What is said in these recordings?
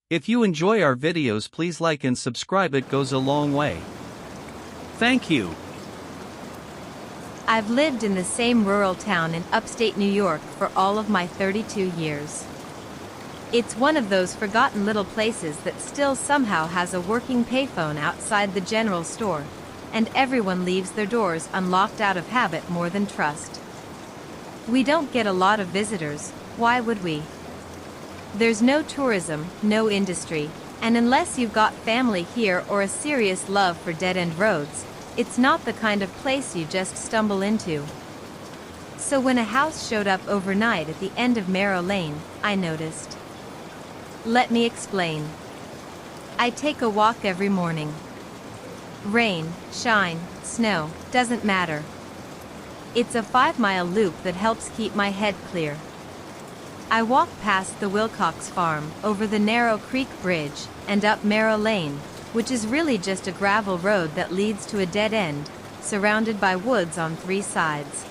If you enjoy our videos, please like and subscribe, it goes a long way. Thank you. I've lived in the same rural town in upstate New York for all of my 32 years. It's one of those forgotten little places that still somehow has a working payphone outside the general store, and everyone leaves their doors unlocked out of habit more than trust. We don't get a lot of visitors, why would we? There's no tourism, no industry, and unless you've got family here or a serious love for dead-end roads, it's not the kind of place you just stumble into. So when a house showed up overnight at the end of Marrow Lane, I noticed. Let me explain. I take a walk every morning. Rain, shine, snow, doesn't matter. It's a 5-mile loop that helps keep my head clear. I walk past the Wilcox farm, over the narrow creek bridge, and up Marrow Lane, which is really just a gravel road that leads to a dead end, surrounded by woods on 3 sides.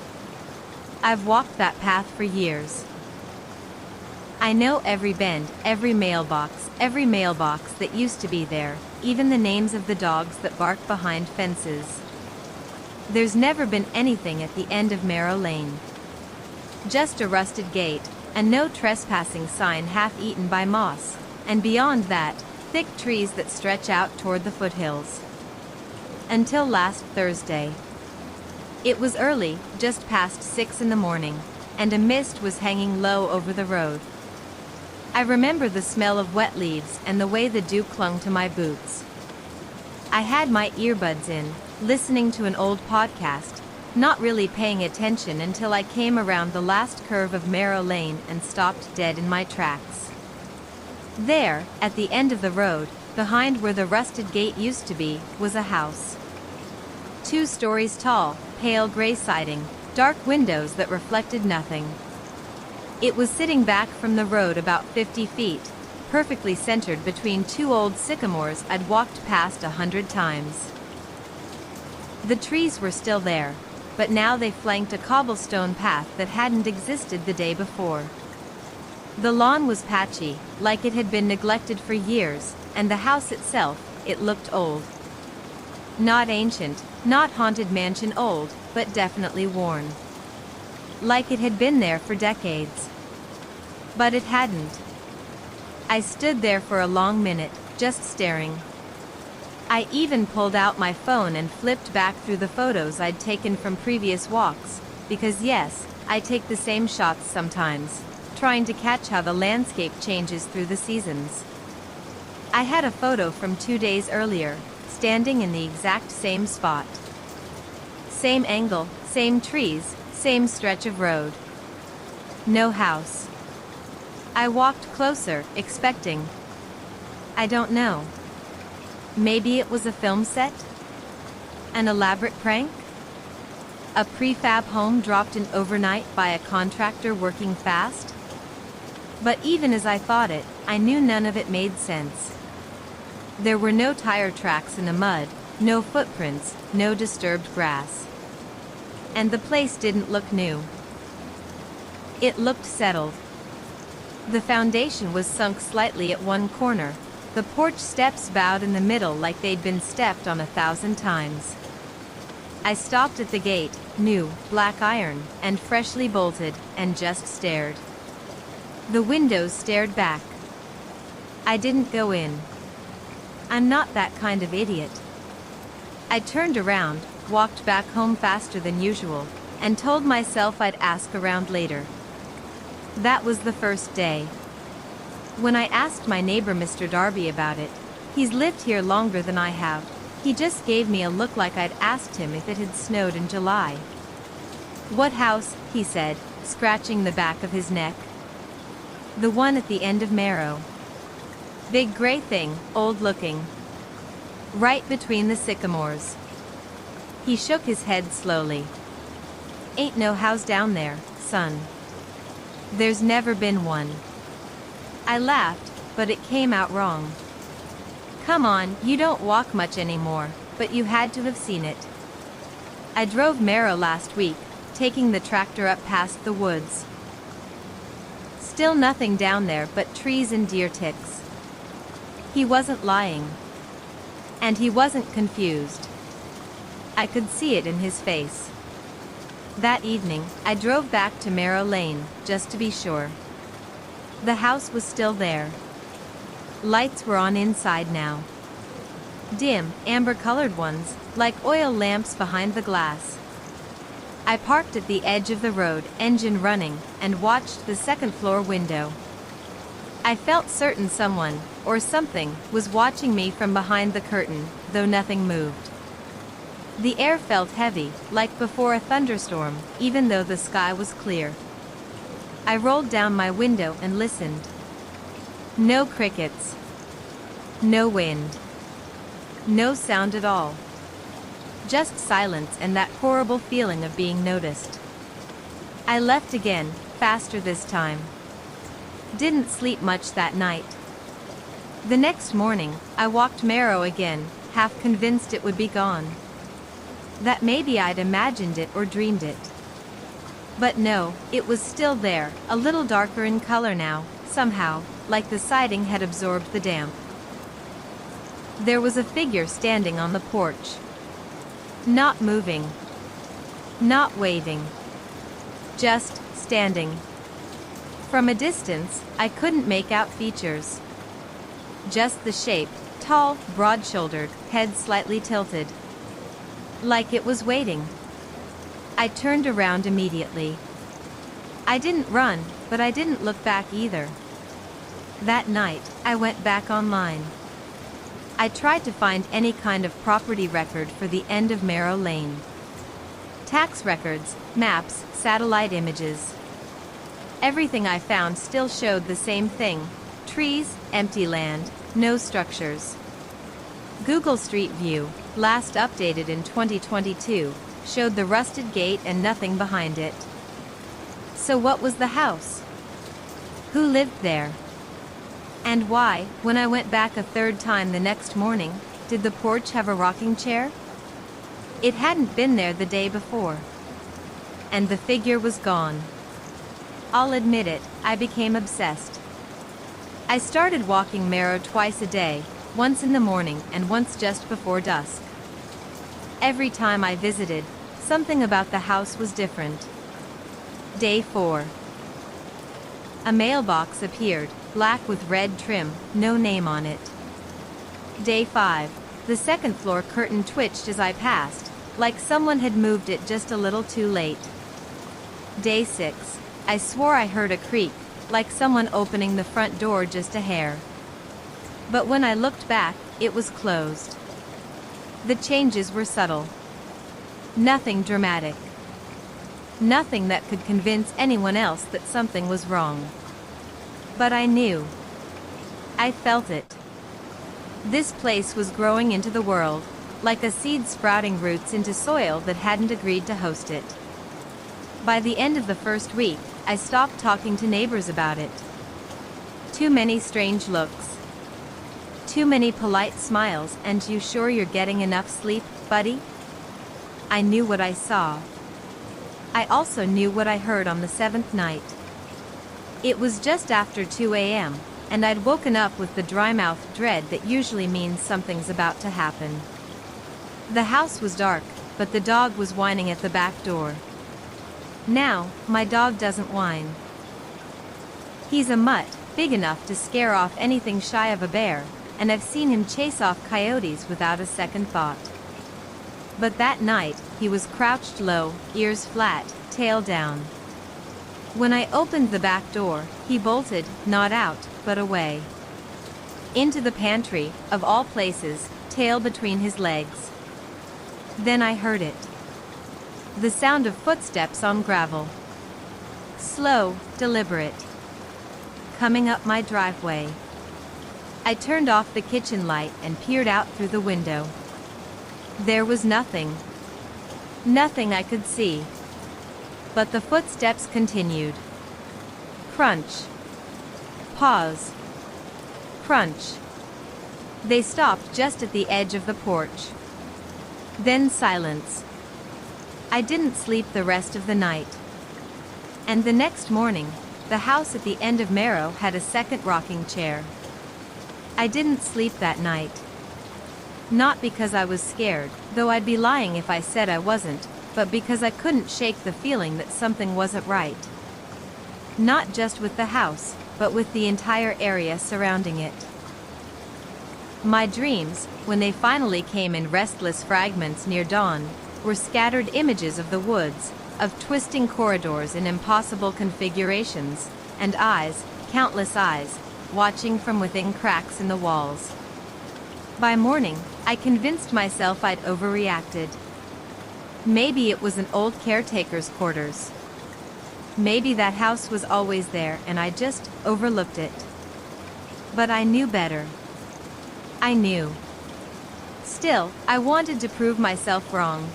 I've walked that path for years. I know every bend, every mailbox that used to be there, even the names of the dogs that bark behind fences. There's never been anything at the end of Marrow Lane. Just a rusted gate, a no trespassing sign half-eaten by moss, and beyond that, thick trees that stretch out toward the foothills. Until last Thursday. It was early, just past 6 in the morning, and a mist was hanging low over the road. I remember the smell of wet leaves and the way the dew clung to my boots. I had my earbuds in, listening to an old podcast, not really paying attention until I came around the last curve of Marrow Lane and stopped dead in my tracks. There, at the end of the road, behind where the rusted gate used to be, was a house. 2 stories tall, pale gray siding, dark windows that reflected nothing. It was sitting back from the road about 50 feet, perfectly centered between 2 old sycamores I'd walked past 100 times. The trees were still there, but now they flanked a cobblestone path that hadn't existed the day before. The lawn was patchy, like it had been neglected for years, and the house itself, it looked old. Not ancient, not haunted mansion old, but definitely worn. Like it had been there for decades. But it hadn't. I stood there for a long minute, just staring. I even pulled out my phone and flipped back through the photos I'd taken from previous walks, because yes, I take the same shots sometimes, trying to catch how the landscape changes through the seasons. I had a photo from 2 days earlier, standing in the exact same spot. Same angle, same trees, same stretch of road. No house. I walked closer, expecting. I don't know. Maybe it was a film set? An elaborate prank? A prefab home dropped in overnight by a contractor working fast? But even as I thought it, I knew none of it made sense. There were no tire tracks in the mud, no footprints, no disturbed grass. And the place didn't look new. It looked settled. The foundation was sunk slightly at one corner, the porch steps bowed in the middle like they'd been stepped on 1,000 times. I stopped at the gate, new, black iron, and freshly bolted, and just stared. The windows stared back. I didn't go in. I'm not that kind of idiot. I turned around, walked back home faster than usual, and told myself I'd ask around later. That was the first day. When I asked my neighbor Mr. Darby about it, he's lived here longer than I have, he just gave me a look like I'd asked him if it had snowed in July. "What house?" he said, scratching the back of his neck. "The one at the end of Marrow. Big gray thing, old looking. Right between the sycamores." He shook his head slowly. "Ain't no house down there, son. There's never been one." I laughed, but it came out wrong. "Come on, you don't walk much anymore, but you had to have seen it." I drove Marrow last week, taking the tractor up past the woods. Still nothing down there but trees and deer ticks. He wasn't lying. And he wasn't confused. I could see it in his face. That evening, I drove back to Marrow Lane, just to be sure. The house was still there. Lights were on inside now. Dim, amber-colored ones, like oil lamps behind the glass. I parked at the edge of the road, engine running, and watched the second-floor window. I felt certain someone, or something, was watching me from behind the curtain, though nothing moved. The air felt heavy, like before a thunderstorm, even though the sky was clear. I rolled down my window and listened. No crickets. No wind. No sound at all. Just silence and that horrible feeling of being noticed. I left again, faster this time. Didn't sleep much that night. The next morning, I walked Marrow again, half convinced it would be gone. That maybe I'd imagined it or dreamed it. But no, it was still there, a little darker in color now, somehow, like the siding had absorbed the damp. There was a figure standing on the porch. Not moving. Not waving. Just standing. From a distance, I couldn't make out features. Just the shape, tall, broad-shouldered, head slightly tilted. Like it was waiting. I turned around immediately. I didn't run, but I didn't look back either. That night, I went back online. I tried to find any kind of property record for the end of Marrow Lane. Tax records, maps, satellite images. Everything I found still showed the same thing: trees, empty land, no structures. Google Street View, last updated in 2022, showed the rusted gate and nothing behind it. So what was the house? Who lived there? And why, when I went back a third time the next morning, did the porch have a rocking chair? It hadn't been there the day before. And the figure was gone. I'll admit it, I became obsessed. I started walking Marrow twice a day, once in the morning and once just before dusk. Every time I visited, something about the house was different. Day 4. A mailbox appeared, black with red trim, no name on it. Day 5. The second floor curtain twitched as I passed, like someone had moved it just a little too late. Day 6. I swore I heard a creak, like someone opening the front door just a hair. But when I looked back, it was closed. The changes were subtle. Nothing dramatic. Nothing that could convince anyone else that something was wrong. But I knew. I felt it. This place was growing into the world, like a seed sprouting roots into soil that hadn't agreed to host it. By the end of the first week, I stopped talking to neighbors about it. Too many strange looks. Too many polite smiles and "You sure you're getting enough sleep, buddy?" I knew what I saw. I also knew what I heard on the 7th night. It was just after 2 a.m., and I'd woken up with the dry-mouthed dread that usually means something's about to happen. The house was dark, but the dog was whining at the back door. Now, my dog doesn't whine. He's a mutt, big enough to scare off anything shy of a bear, and I've seen him chase off coyotes without a second thought. But that night, he was crouched low, ears flat, tail down. When I opened the back door, he bolted, not out, but away. Into the pantry, of all places, tail between his legs. Then I heard it. The sound of footsteps on gravel. Slow, deliberate. Coming up my driveway. I turned off the kitchen light and peered out through the window. There was nothing. Nothing I could see. But the footsteps continued. Crunch. Pause. Crunch. They stopped just at the edge of the porch. Then silence. I didn't sleep the rest of the night. And the next morning, the house at the end of Marrow had a second rocking chair. I didn't sleep that night. Not because I was scared, though I'd be lying if I said I wasn't, but because I couldn't shake the feeling that something wasn't right. Not just with the house, but with the entire area surrounding it. My dreams, when they finally came in restless fragments near dawn, were scattered images of the woods, of twisting corridors in impossible configurations, and eyes, countless eyes, watching from within cracks in the walls. By morning, I convinced myself I'd overreacted. Maybe it was an old caretaker's quarters. Maybe that house was always there and I just overlooked it. But I knew better. I knew. Still, I wanted to prove myself wrong.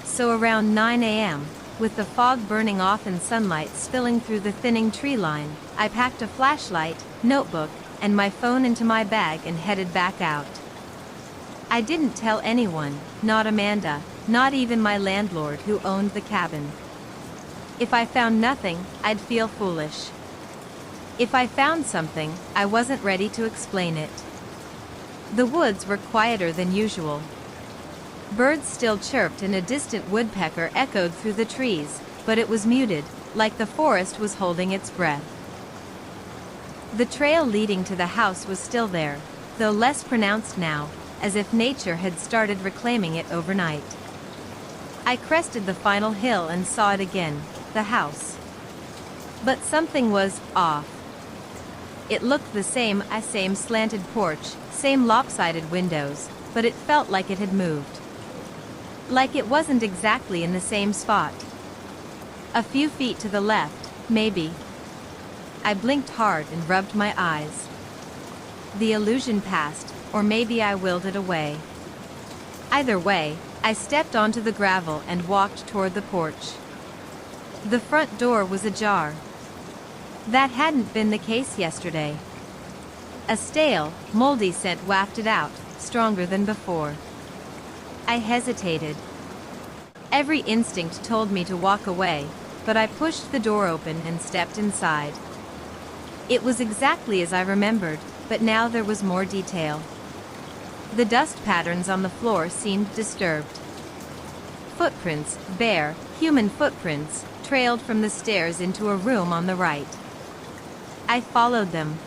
So around 9 a.m., with the fog burning off and sunlight spilling through the thinning tree line, I packed a flashlight, notebook, and my phone into my bag and headed back out. I didn't tell anyone, not Amanda, not even my landlord who owned the cabin. If I found nothing, I'd feel foolish. If I found something, I wasn't ready to explain it. The woods were quieter than usual. Birds still chirped and a distant woodpecker echoed through the trees, but it was muted, like the forest was holding its breath. The trail leading to the house was still there, though less pronounced now, as if nature had started reclaiming it overnight. I crested the final hill and saw it again, the house. But something was off. It looked the same slanted porch, same lopsided windows, but it felt like it had moved. Like it wasn't exactly in the same spot. A few feet to the left, maybe. I blinked hard and rubbed my eyes. The illusion passed, or maybe I willed it away. Either way, I stepped onto the gravel and walked toward the porch. The front door was ajar. That hadn't been the case yesterday. A stale, moldy scent wafted out, stronger than before. I hesitated. Every instinct told me to walk away, but I pushed the door open and stepped inside. It was exactly as I remembered, but now there was more detail. The dust patterns on the floor seemed disturbed. Footprints, bare, human footprints, trailed from the stairs into a room on the right. I followed them.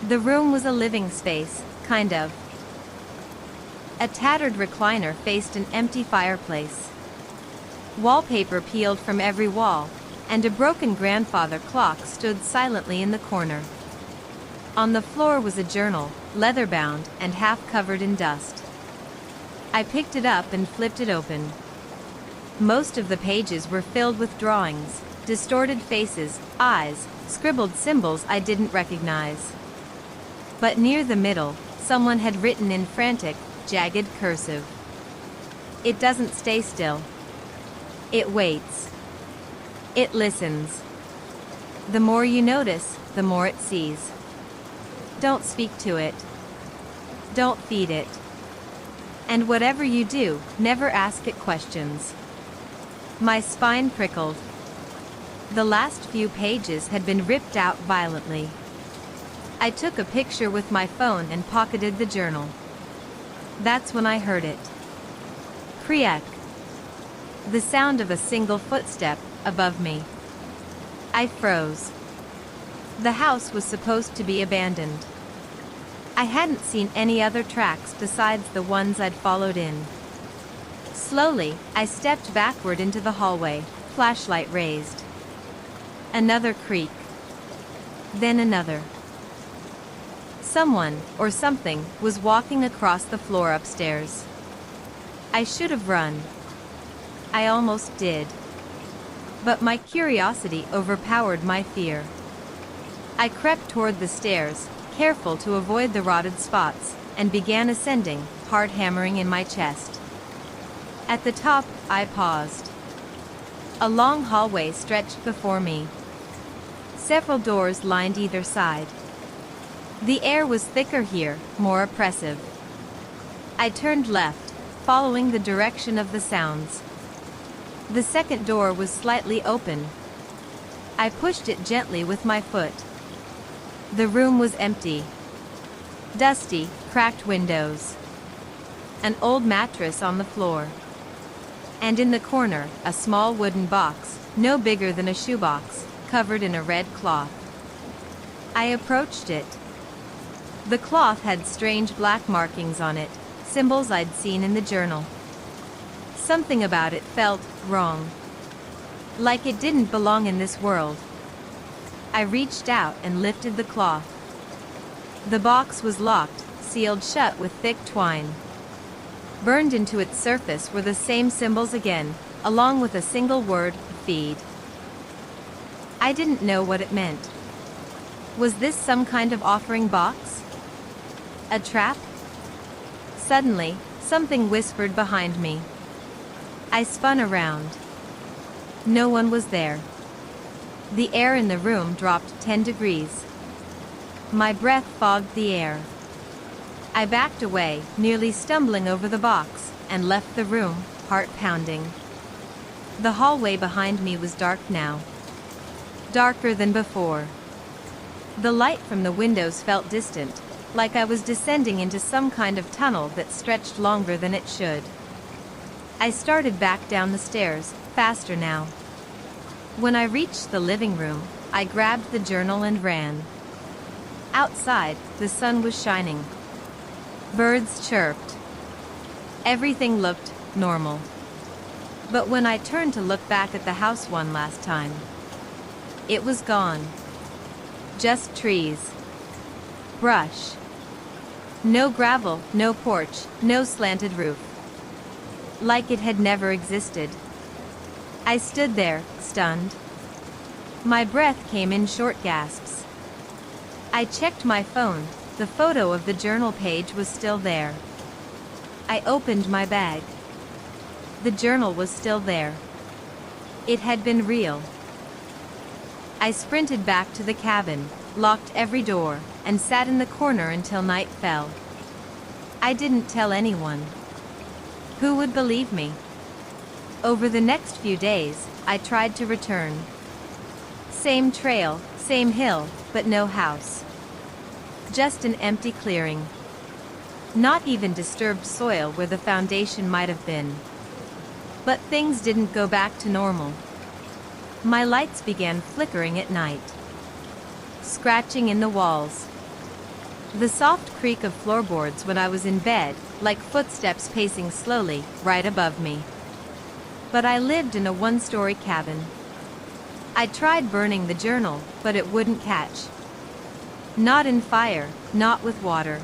The room was a living space, kind of. A tattered recliner faced an empty fireplace. Wallpaper peeled from every wall, and a broken grandfather clock stood silently in the corner. On the floor was a journal, leather-bound and half-covered in dust. I picked it up and flipped it open. Most of the pages were filled with drawings, distorted faces, eyes, scribbled symbols I didn't recognize. But near the middle, someone had written in frantic, jagged cursive. It doesn't stay still. It waits. It listens. The more you notice, the more it sees. Don't speak to it. Don't feed it. And whatever you do, never ask it questions. My spine prickled. The last few pages had been ripped out violently. I took a picture with my phone and pocketed the journal. That's when I heard it. Creak. The sound of a single footstep above me. I froze. The house was supposed to be abandoned. I hadn't seen any other tracks besides the ones I'd followed in. Slowly, I stepped backward into the hallway, flashlight raised. Another creak. Then another. Someone, or something, was walking across the floor upstairs. I should have run. I almost did. But my curiosity overpowered my fear. I crept toward the stairs, careful to avoid the rotted spots, and began ascending, heart hammering in my chest. At the top, I paused. A long hallway stretched before me. Several doors lined either side. The air was thicker here, more oppressive. I turned left, following the direction of the sounds. The second door was slightly open. I pushed it gently with my foot. The room was empty. Dusty, cracked windows. An old mattress on the floor. And in the corner, a small wooden box, no bigger than a shoebox, covered in a red cloth. I approached it. The cloth had strange black markings on it, symbols I'd seen in the journal. Something about it felt wrong. Like it didn't belong in this world. I reached out and lifted the cloth. The box was locked, sealed shut with thick twine. Burned into its surface were the same symbols again, along with a single word, feed. I didn't know what it meant. Was this some kind of offering box? A trap? Suddenly, something whispered behind me. I spun around. No one was there. The air in the room dropped 10 degrees. My breath fogged the air. I backed away, nearly stumbling over the box, and left the room, heart pounding. The hallway behind me was dark now. Darker than before. The light from the windows felt distant, like I was descending into some kind of tunnel that stretched longer than it should. I started back down the stairs, faster now. When I reached the living room, I grabbed the journal and ran. Outside, the sun was shining. Birds chirped. Everything looked normal. But when I turned to look back at the house one last time, it was gone. Just trees. Brush. No gravel, no porch, no slanted roof. Like it had never existed. I stood there, stunned. My breath came in short gasps. I checked my phone. The photo of the journal page was still there. I opened my bag. The journal was still there. It had been real. I sprinted back to the cabin, locked every door, and sat in the corner until night fell. I didn't tell anyone. Who would believe me? Over the next few days, I tried to return. Same trail, same hill, but no house. Just an empty clearing. Not even disturbed soil where the foundation might have been. But things didn't go back to normal. My lights began flickering at night. Scratching in the walls. The soft creak of floorboards when I was in bed, like footsteps pacing slowly, right above me. But I lived in a one-story cabin. I tried burning the journal, but it wouldn't catch. Not in fire, not with water.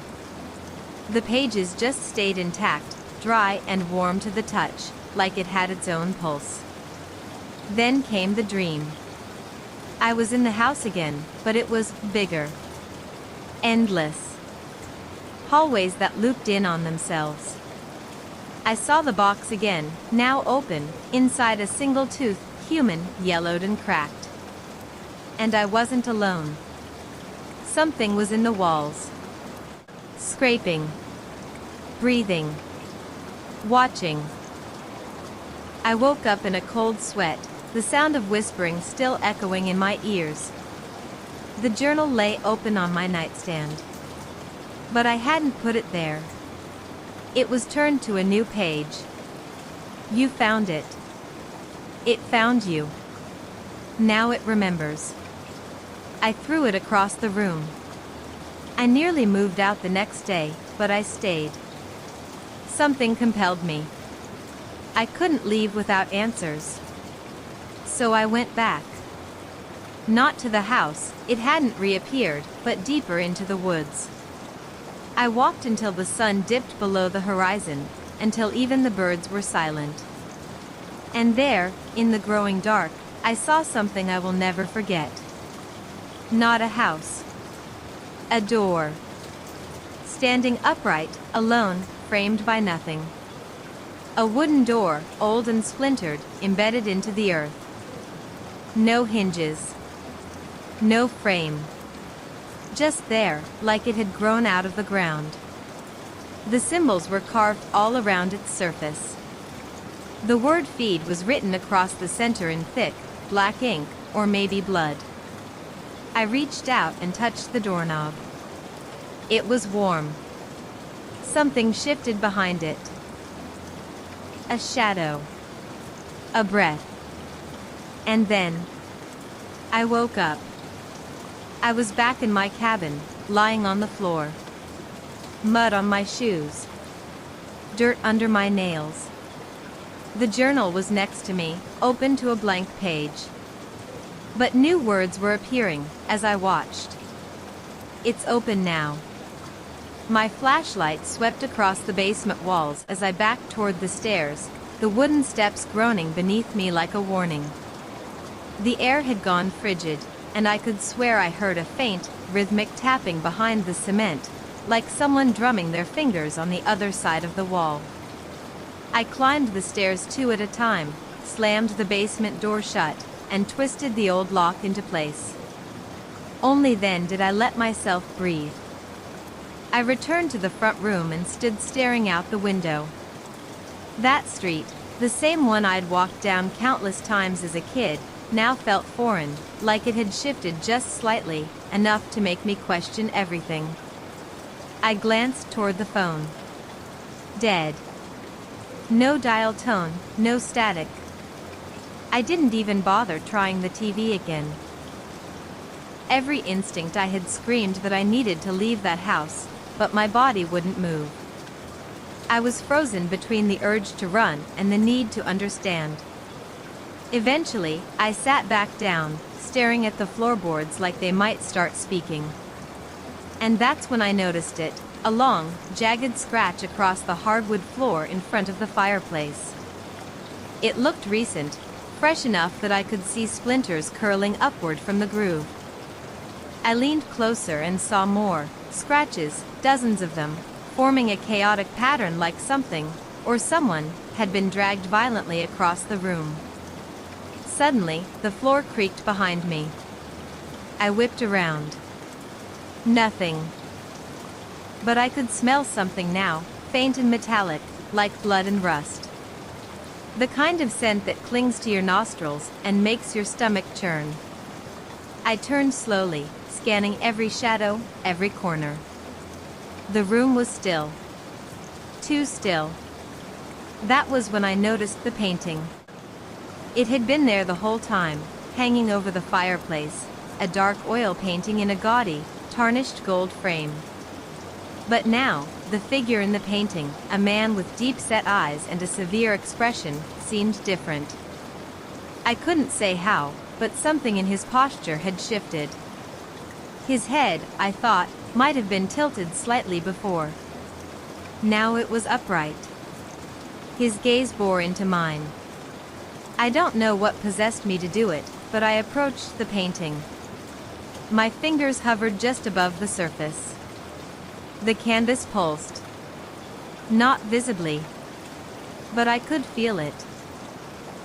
The pages just stayed intact, dry and warm to the touch, like it had its own pulse. Then came the dream. I was in the house again, but it was bigger. Endless. Hallways that looped in on themselves. I saw the box again, now open, inside a single-toothed human, yellowed and cracked. And I wasn't alone. Something was in the walls. Scraping. Breathing. Watching. I woke up in a cold sweat, the sound of whispering still echoing in my ears. The journal lay open on my nightstand. But I hadn't put it there. It was turned to a new page. You found it. It found you. Now it remembers. I threw it across the room. I nearly moved out the next day, but I stayed. Something compelled me. I couldn't leave without answers. So I went back. Not to the house, it hadn't reappeared, but deeper into the woods. I walked until the sun dipped below the horizon, until even the birds were silent. And there, in the growing dark, I saw something I will never forget. Not a house. A door. Standing upright, alone, framed by nothing. A wooden door, old and splintered, embedded into the earth. No hinges. No frame. Just there, like it had grown out of the ground. The symbols were carved all around its surface. The word feed was written across the center in thick, black ink, or maybe blood. I reached out and touched the doorknob. It was warm. Something shifted behind it. A shadow. A breath. And then I woke up. I was back in my cabin, lying on the floor. Mud on my shoes. Dirt under my nails. The journal was next to me, open to a blank page. But new words were appearing as I watched. It's open now. My flashlight swept across the basement walls as I backed toward the stairs, the wooden steps groaning beneath me like a warning. The air had gone frigid, and I could swear I heard a faint, rhythmic tapping behind the cement, like someone drumming their fingers on the other side of the wall. I climbed the stairs 2 at a time, slammed the basement door shut, and twisted the old lock into place. Only then did I let myself breathe. I returned to the front room and stood staring out the window. That street, the same one I'd walked down countless times as a kid, now felt foreign, like it had shifted just slightly, enough to make me question everything. I glanced toward the phone. Dead. No dial tone, no static. I didn't even bother trying the TV again. Every instinct I had screamed that I needed to leave that house, but my body wouldn't move. I was frozen between the urge to run and the need to understand. Eventually, I sat back down, staring at the floorboards like they might start speaking. And that's when I noticed it, a long, jagged scratch across the hardwood floor in front of the fireplace. It looked recent, fresh enough that I could see splinters curling upward from the groove. I leaned closer and saw more scratches, dozens of them, forming a chaotic pattern like something, or someone, had been dragged violently across the room. Suddenly, the floor creaked behind me. I whipped around. Nothing. But I could smell something now, faint and metallic, like blood and rust. The kind of scent that clings to your nostrils and makes your stomach churn. I turned slowly, scanning every shadow, every corner. The room was still. Too still. That was when I noticed the painting. It had been there the whole time, hanging over the fireplace, a dark oil painting in a gaudy, tarnished gold frame. But now, the figure in the painting, a man with deep-set eyes and a severe expression, seemed different. I couldn't say how, but something in his posture had shifted. His head, I thought, might have been tilted slightly before. Now it was upright. His gaze bore into mine. I don't know what possessed me to do it, but I approached the painting. My fingers hovered just above the surface. The canvas pulsed. Not visibly. But I could feel it.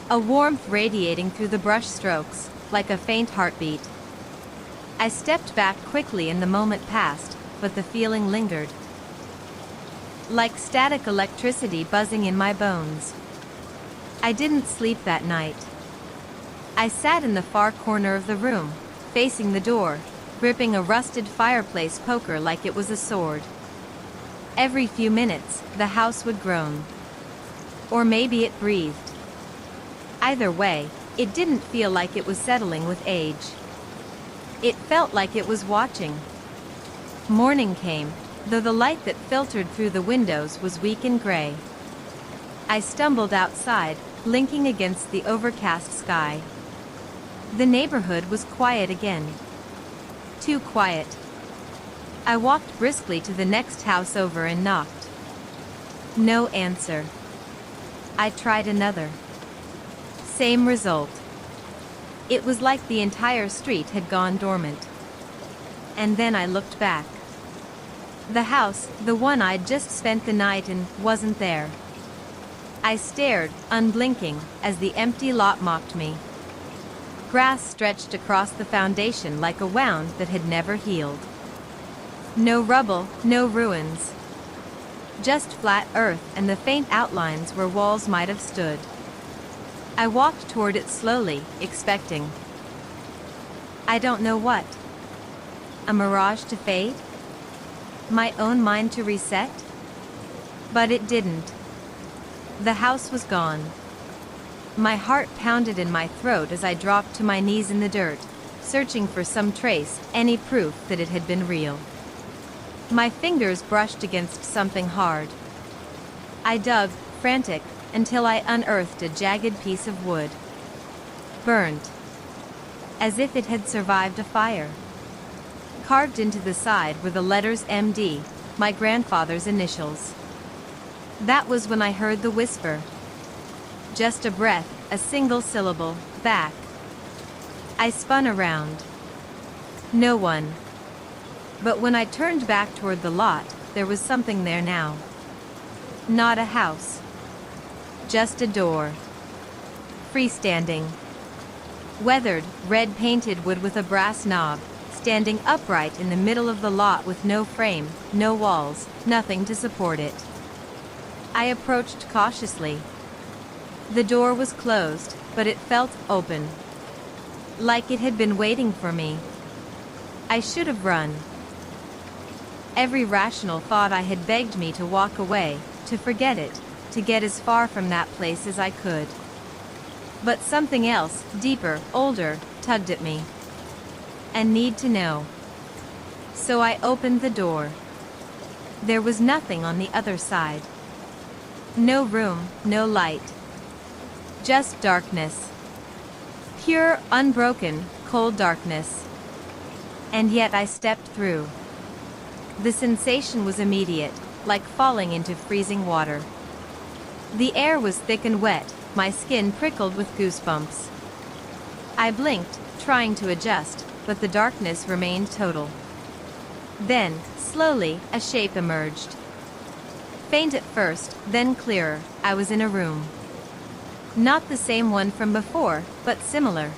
A warmth radiating through the brush strokes, like a faint heartbeat. I stepped back quickly and the moment passed, but the feeling lingered. Like static electricity buzzing in my bones. I didn't sleep that night. I sat in the far corner of the room, facing the door, gripping a rusted fireplace poker like it was a sword. Every few minutes, the house would groan. Or maybe it breathed. Either way, it didn't feel like it was settling with age. It felt like it was watching. Morning came, though the light that filtered through the windows was weak and gray. I stumbled outside, blinking against the overcast sky. The neighborhood was quiet again. Too quiet. I walked briskly to the next house over and knocked. No answer. I tried another. Same result. It was like the entire street had gone dormant. And then I looked back. The house, the one I'd just spent the night in, wasn't there. I stared, unblinking, as the empty lot mocked me. Grass stretched across the foundation like a wound that had never healed. No rubble, no ruins. Just flat earth and the faint outlines where walls might have stood. I walked toward it slowly, expecting. I don't know what. A mirage to fade? My own mind to reset? But it didn't. The house was gone. My heart pounded in my throat as I dropped to my knees in the dirt, searching for some trace, any proof that it had been real. My fingers brushed against something hard. I dug, frantic, until I unearthed a jagged piece of wood. Burnt. As if it had survived a fire. Carved into the side were the letters MD, my grandfather's initials. That was when I heard the whisper. Just a breath, a single syllable, back. I spun around. No one. But when I turned back toward the lot, there was something there now. Not a house. Just a door. Freestanding. Weathered, red-painted wood with a brass knob, standing upright in the middle of the lot with no frame, no walls, nothing to support it. I approached cautiously. The door was closed, but it felt open. Like it had been waiting for me. I should have run. Every rational thought I had begged me to walk away, to forget it, to get as far from that place as I could. But something else, deeper, older, tugged at me. A need to know. So I opened the door. There was nothing on the other side. No room, no light. Just darkness. Pure, unbroken, cold darkness. And yet I stepped through. The sensation was immediate, like falling into freezing water. The air was thick and wet, my skin prickled with goosebumps. I blinked, trying to adjust, but the darkness remained total. Then, slowly, a shape emerged. Faint at first, then clearer, I was in a room. Not the same one from before, but similar.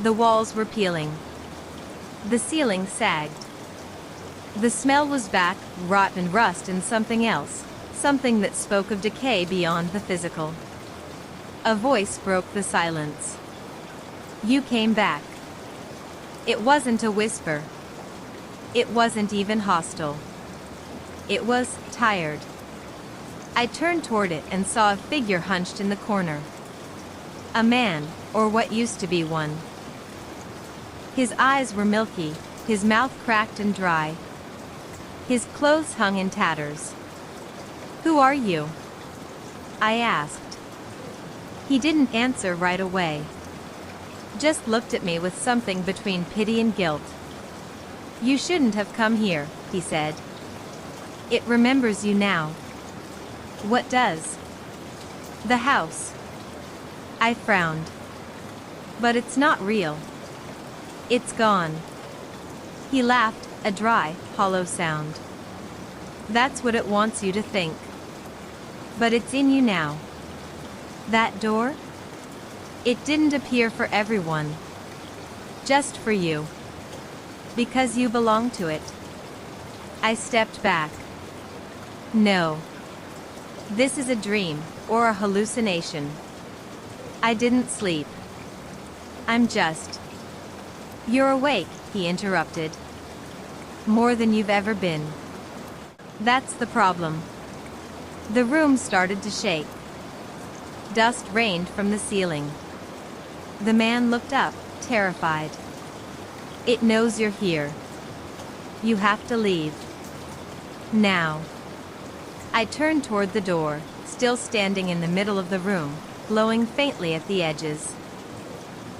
The walls were peeling. The ceiling sagged. The smell was back, rot and rust and something else, something that spoke of decay beyond the physical. A voice broke the silence. You came back. It wasn't a whisper. It wasn't even hostile. It was tired. I turned toward it and saw a figure hunched in the corner. A man, or what used to be one. His eyes were milky, his mouth cracked and dry. His clothes hung in tatters. Who are you? I asked. He didn't answer right away. Just looked at me with something between pity and guilt. You shouldn't have come here, he said. It remembers you now. What does? The house. I frowned. But it's not real. It's gone. He laughed, a dry, hollow sound. That's what it wants you to think. But it's in you now. That door? It didn't appear for everyone. Just for you. Because you belong to it. I stepped back. No. This is a dream, or a hallucination. I didn't sleep. I'm just... You're awake, he interrupted. More than you've ever been. That's the problem. The room started to shake. Dust rained from the ceiling. The man looked up, terrified. It knows you're here. You have to leave. Now. I turned toward the door, still standing in the middle of the room, glowing faintly at the edges.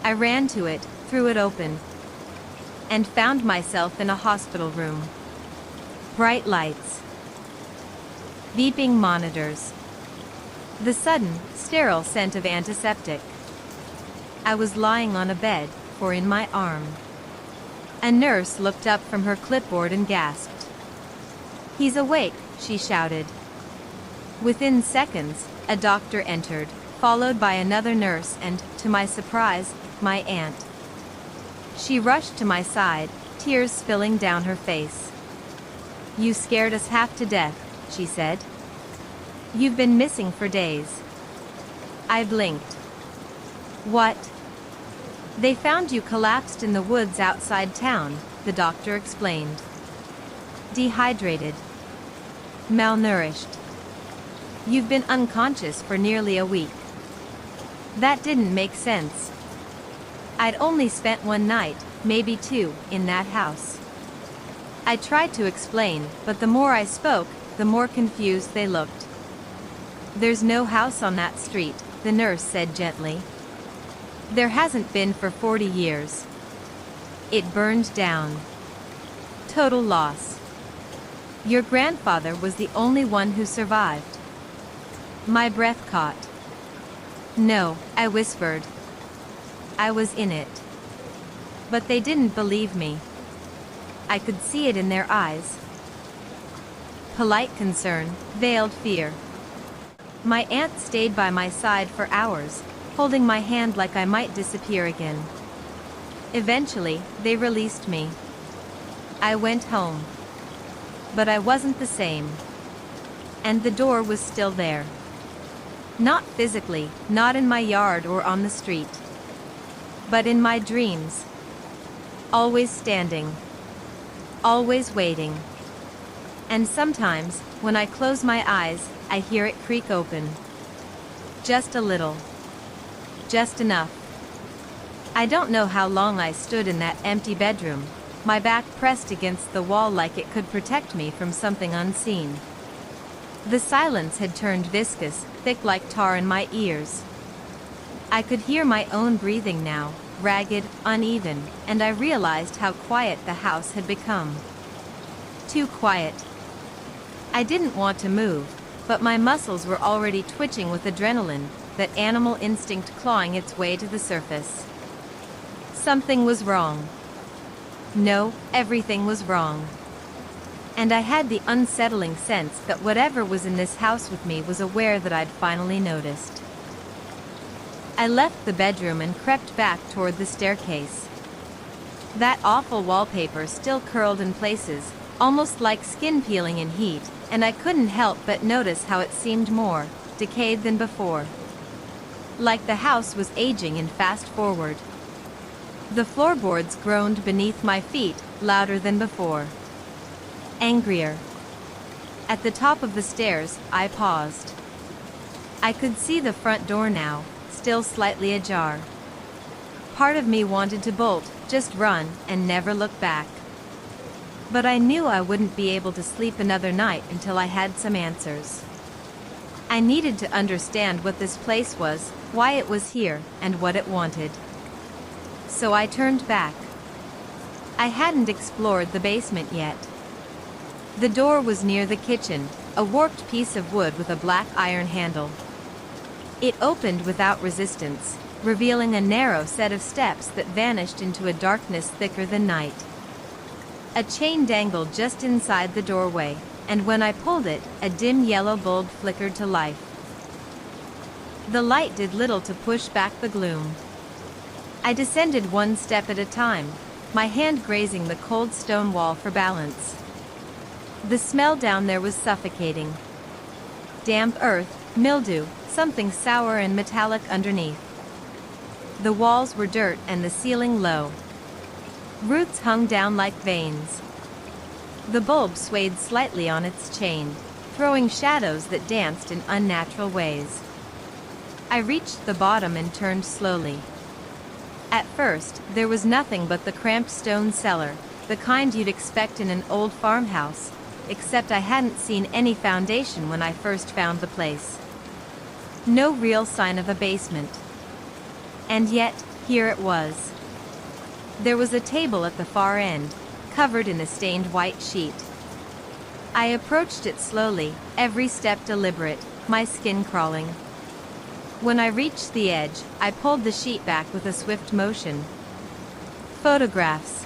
I ran to it, threw it open, and found myself in a hospital room. Bright lights. Beeping monitors. The sudden, sterile scent of antiseptic. I was lying on a bed, for in my arm. A nurse looked up from her clipboard and gasped. He's awake, she shouted. Within seconds, a doctor entered, followed by another nurse and, to my surprise, my aunt. She rushed to my side, tears spilling down her face. You scared us half to death, she said. You've been missing for days. I blinked. What? They found you collapsed in the woods outside town, the doctor explained. dehydrated, malnourished. You've been unconscious for nearly a week. That didn't make sense. I'd only spent one night, maybe two, in that house. I tried to explain, but the more I spoke, the more confused they looked. There's no house on that street, the nurse said gently. There hasn't been for 40 years. It burned down. Total loss. Your grandfather was the only one who survived. My breath caught. No, I whispered. I was in it. But they didn't believe me. I could see it in their eyes. Polite concern, veiled fear. My aunt stayed by my side for hours, holding my hand like I might disappear again. Eventually, they released me. I went home. But I wasn't the same. And the door was still there. Not physically, not in my yard or on the street. But in my dreams. Always standing. Always waiting. And sometimes, when I close my eyes, I hear it creak open. Just a little. Just enough. I don't know how long I stood in that empty bedroom, my back pressed against the wall like it could protect me from something unseen. The silence had turned viscous, thick like tar in my ears. I could hear my own breathing now, ragged, uneven, and I realized how quiet the house had become. Too quiet. I didn't want to move, but my muscles were already twitching with adrenaline, that animal instinct clawing its way to the surface. Something was wrong. No, everything was wrong. And I had the unsettling sense that whatever was in this house with me was aware that I'd finally noticed. I left the bedroom and crept back toward the staircase. That awful wallpaper still curled in places, almost like skin peeling in heat, and I couldn't help but notice how it seemed more decayed than before. Like the house was aging in fast forward. The floorboards groaned beneath my feet, louder than before. Angrier. At the top of the stairs, I paused. I could see the front door now, still slightly ajar. Part of me wanted to bolt, just run, and never look back. But I knew I wouldn't be able to sleep another night until I had some answers. I needed to understand what this place was, why it was here, and what it wanted. So I turned back. I hadn't explored the basement yet. The door was near the kitchen, a warped piece of wood with a black iron handle. It opened without resistance, revealing a narrow set of steps that vanished into a darkness thicker than night. A chain dangled just inside the doorway, and when I pulled it, a dim yellow bulb flickered to life. The light did little to push back the gloom. I descended one step at a time, my hand grazing the cold stone wall for balance. The smell down there was suffocating. Damp earth, mildew, something sour and metallic underneath. The walls were dirt and the ceiling low. Roots hung down like veins. The bulb swayed slightly on its chain, throwing shadows that danced in unnatural ways. I reached the bottom and turned slowly. At first, there was nothing but the cramped stone cellar, the kind you'd expect in an old farmhouse, except I hadn't seen any foundation when I first found the place. No real sign of a basement. And yet, here it was. There was a table at the far end, covered in a stained white sheet. I approached it slowly, every step deliberate, my skin crawling. When I reached the edge, I pulled the sheet back with a swift motion. Photographs.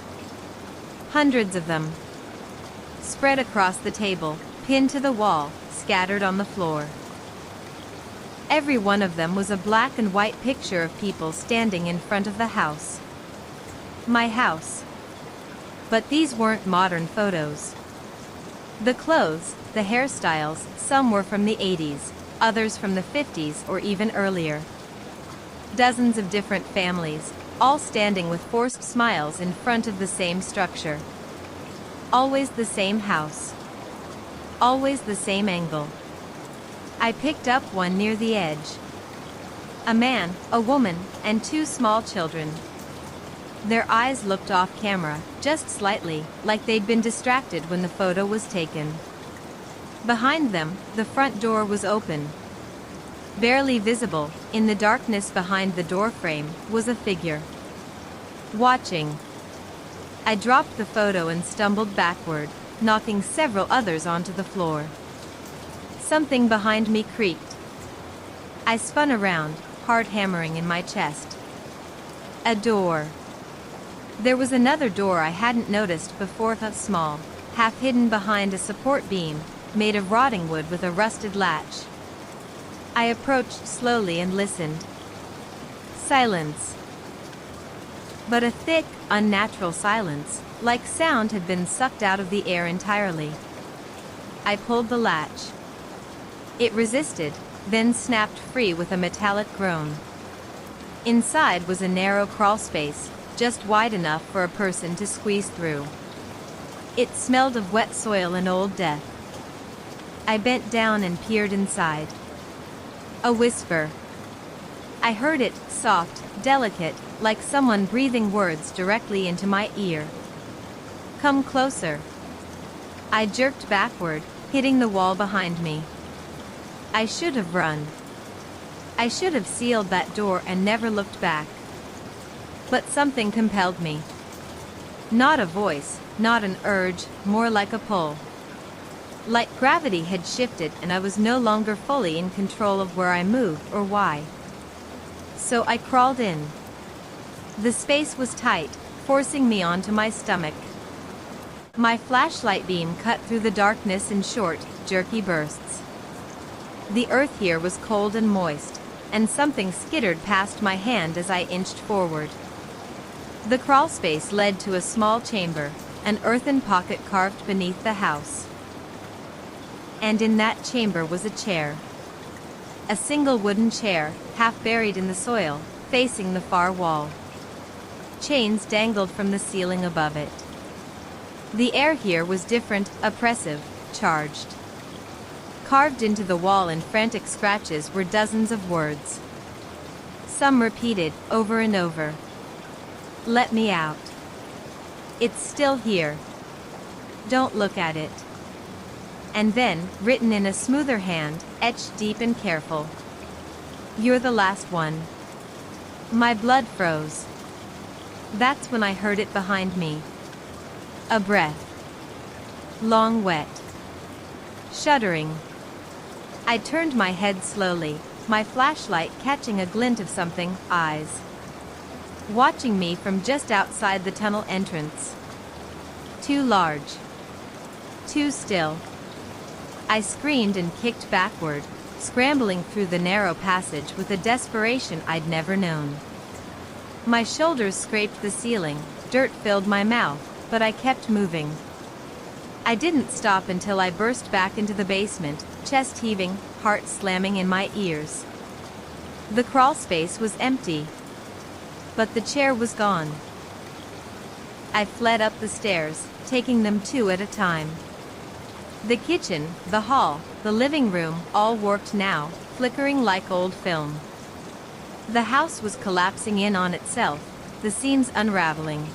Hundreds of them. Spread across the table, pinned to the wall, scattered on the floor. Every one of them was a black and white picture of people standing in front of the house. My house. But these weren't modern photos. The clothes, the hairstyles, some were from the 80s, others from the 50s or even earlier. Dozens of different families, all standing with forced smiles in front of the same structure. Always the same house. Always the same angle. I picked up one near the edge. A man, a woman, and two small children. Their eyes looked off camera, just slightly, like they'd been distracted when the photo was taken. Behind them, the front door was open. Barely visible, in the darkness behind the door frame, was a figure. Watching. I dropped the photo and stumbled backward, knocking several others onto the floor. Something behind me creaked. I spun around, heart hammering in my chest. A door. There was another door I hadn't noticed before, small, half hidden behind a support beam, made of rotting wood with a rusted latch. I approached slowly and listened. Silence. But a thick, unnatural silence, like sound had been sucked out of the air entirely. I pulled the latch. It resisted, then snapped free with a metallic groan. Inside was a narrow crawl space, just wide enough for a person to squeeze through. It smelled of wet soil and old death. I bent down and peered inside. A whisper. I heard it, soft, delicate, like someone breathing words directly into my ear. Come closer. I jerked backward, hitting the wall behind me. I should have run. I should have sealed that door and never looked back. But something compelled me. Not a voice, not an urge, more like a pull. Like gravity had shifted and I was no longer fully in control of where I moved or why. So I crawled in. The space was tight, forcing me onto my stomach. My flashlight beam cut through the darkness in short, jerky bursts. The earth here was cold and moist, and something skittered past my hand as I inched forward. The crawl space led to a small chamber, an earthen pocket carved beneath the house. And in that chamber was a chair. A single wooden chair, half buried in the soil, facing the far wall. Chains dangled from the ceiling above it. The air here was different, oppressive, charged. Carved into the wall in frantic scratches were dozens of words. Some repeated, over and over. Let me out. It's still here. Don't look at it. And then, written in a smoother hand, etched deep and careful. You're the last one. My blood froze. That's when I heard it behind me. A breath. Long, wet. Shuddering. I turned my head slowly, my flashlight catching a glint of something, eyes. Watching me from just outside the tunnel entrance. Too large. Too still. I screamed and kicked backward, scrambling through the narrow passage with a desperation I'd never known. My shoulders scraped the ceiling, dirt filled my mouth, but I kept moving. I didn't stop until I burst back into the basement, chest heaving, heart slamming in my ears. The crawl space was empty. But the chair was gone. I fled up the stairs, taking them two at a time. The kitchen, the hall, the living room, all worked now, flickering like old film. The house was collapsing in on itself, the seams unraveling.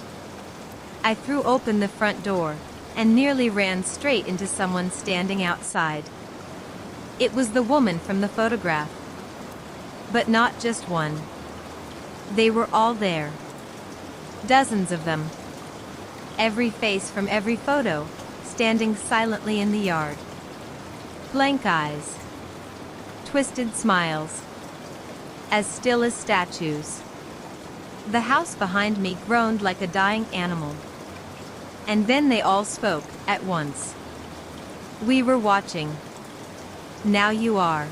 I threw open the front door, and nearly ran straight into someone standing outside. It was the woman from the photograph. But not just one. They were all there. Dozens of them. Every face from every photo, standing silently in the yard. Blank eyes. Twisted smiles. As still as statues. The house behind me groaned like a dying animal. And then they all spoke, at once. We were watching. Now you are.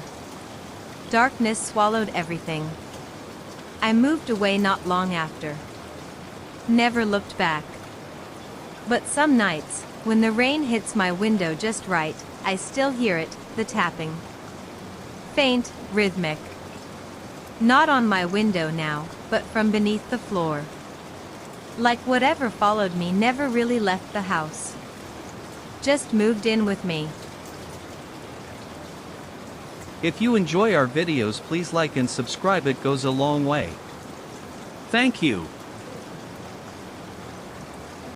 Darkness swallowed everything. I moved away not long after. Never looked back. But some nights, when the rain hits my window just right, I still hear it, the tapping. Faint, rhythmic. Not on my window now, but from beneath the floor. Like whatever followed me never really left the house. just moved in with me. If you enjoy our videos, please like and subscribe, it goes a long way. Thank you.